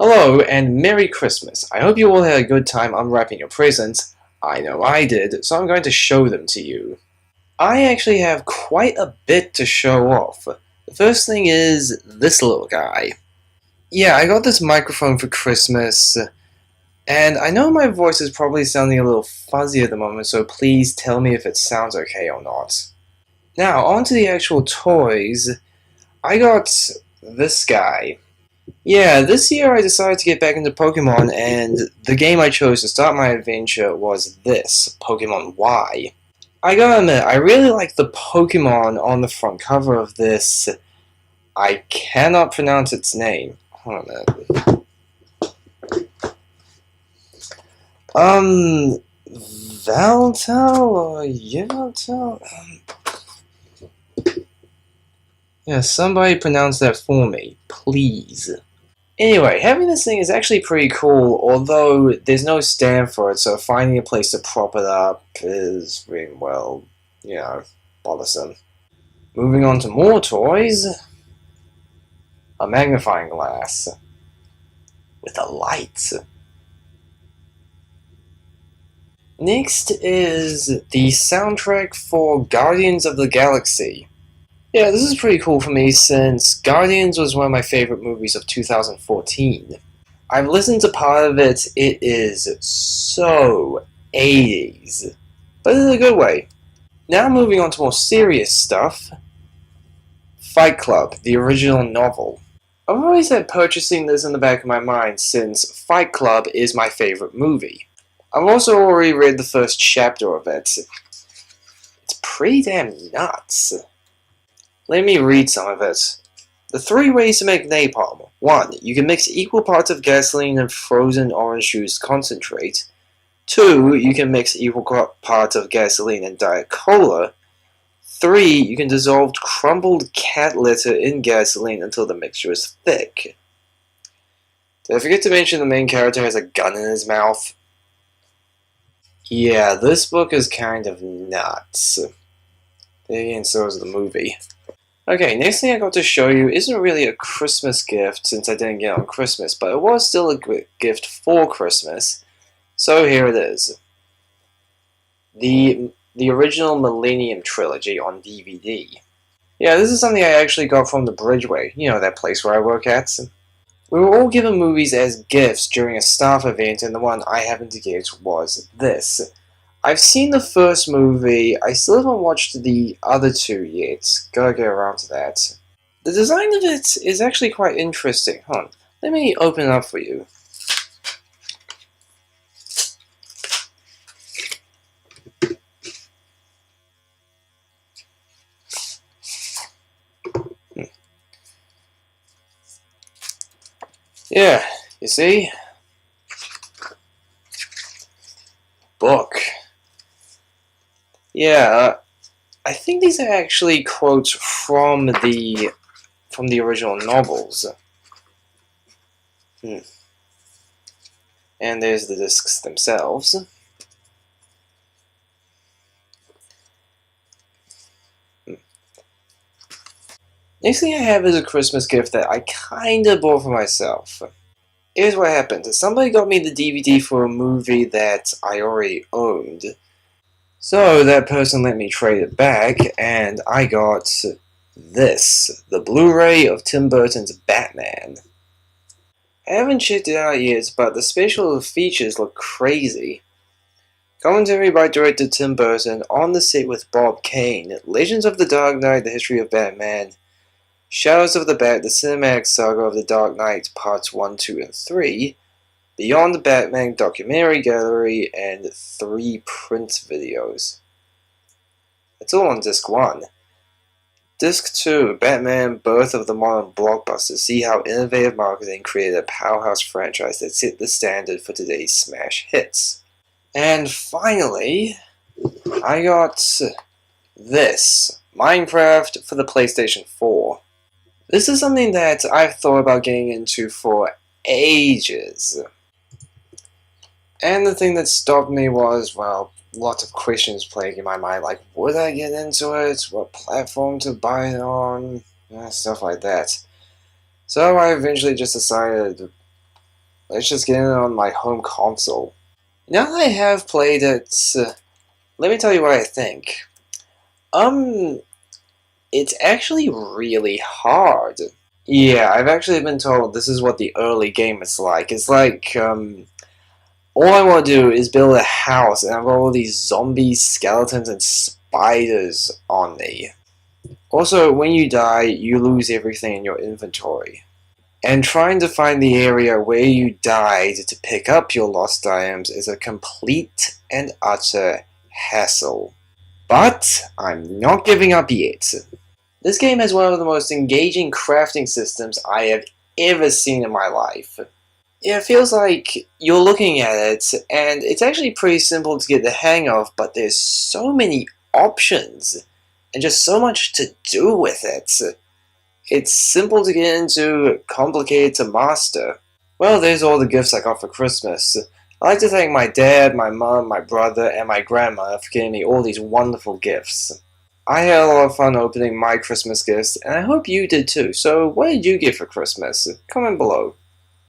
Hello and Merry Christmas. I hope you all had a good time unwrapping your presents. I know I did, so I'm going to show them to you. I actually have quite a bit to show off. The first thing is this little guy. Yeah, I got this microphone for Christmas, and I know my voice is probably sounding a little fuzzy at the moment, so please tell me if it sounds okay or not. Now, on to the actual toys. I got this guy. Yeah, this year I decided to get back into Pokemon, and the game I chose to start my adventure was this, Pokemon Y. I gotta admit, I really like the Pokemon on the front cover of this. I cannot pronounce its name. Hold on a minute. Valtel or Yveltal? Yeah, somebody pronounce that for me, please. Anyway, having this thing is actually pretty cool, although there's no stand for it, so finding a place to prop it up is, well, bothersome. Moving on to more toys. A magnifying glass. With a light. Next is the soundtrack for Guardians of the Galaxy. Yeah, this is pretty cool for me since Guardians was one of my favorite movies of 2014. I've listened to part of it, it is so 80s, but in a good way. Now moving on to more serious stuff. Fight Club, the original novel. I've always had purchasing this in the back of my mind since Fight Club is my favorite movie. I've also already read the first chapter of it. It's pretty damn nuts. Let me read some of it. The 3 ways to make napalm. 1. You can mix equal parts of gasoline and frozen orange juice concentrate. 2. You can mix equal parts of gasoline and Diet Cola. 3. You can dissolve crumbled cat litter in gasoline until the mixture is thick. Did I forget to mention the main character has a gun in his mouth? Yeah, this book is kind of nuts. And so is the movie. Okay, next thing I got to show you isn't really a Christmas gift since I didn't get it on Christmas, but it was still a gift for Christmas. So here it is. The original Millennium Trilogy on DVD. Yeah, this is something I actually got from the Bridgeway, you know, that place where I work at. We were all given movies as gifts during a staff event, and the one I happened to get was this. I've seen the first movie, I still haven't watched the other 2 yet. Gotta get around to that. The design of it is actually quite interesting. Hold on, let me open it up for you. Yeah, you see? Book. Yeah, I think these are actually quotes from the original novels. And there's the discs themselves. Next thing I have is a Christmas gift that I kinda bought for myself. Here's what happened. Somebody got me the DVD for a movie that I already owned. So that person let me trade it back, and I got this, the Blu-ray of Tim Burton's Batman. I haven't checked it out yet, but the special features look crazy. Commentary by director Tim Burton, on the set with Bob Kane, Legends of the Dark Knight, The History of Batman, Shadows of the Bat, The Cinematic Saga of the Dark Knight, Parts 1, 2, and 3, Beyond the Batman Documentary Gallery, and 3 print videos. It's all on Disc 1. Disc 2, Batman, Birth of the Modern Blockbuster. See how innovative marketing created a powerhouse franchise that set the standard for today's smash hits. And finally, I got this, Minecraft for the PlayStation 4. This is something that I've thought about getting into for ages. And the thing that stopped me was, well, lots of questions plaguing my mind, like, would I get into it? What platform to buy it on? Stuff like that. So I eventually just decided let's just get in on my home console. Now that I have played it, let me tell you what I think. It's actually really hard. Yeah, I've actually been told this is what the early game is like. It's like, all I want to do is build a house, and I've got all these zombies, skeletons, and spiders on me. Also, when you die, you lose everything in your inventory. And trying to find the area where you died to pick up your lost items is a complete and utter hassle. But I'm not giving up yet. This game has one of the most engaging crafting systems I have ever seen in my life. It feels like you're looking at it, and it's actually pretty simple to get the hang of, but there's so many options, and just so much to do with it. It's simple to get into, complicated to master. Well, there's all the gifts I got for Christmas. I'd like to thank my dad, my mom, my brother, and my grandma for getting me all these wonderful gifts. I had a lot of fun opening my Christmas gifts, and I hope you did too. So what did you get for Christmas? Comment below.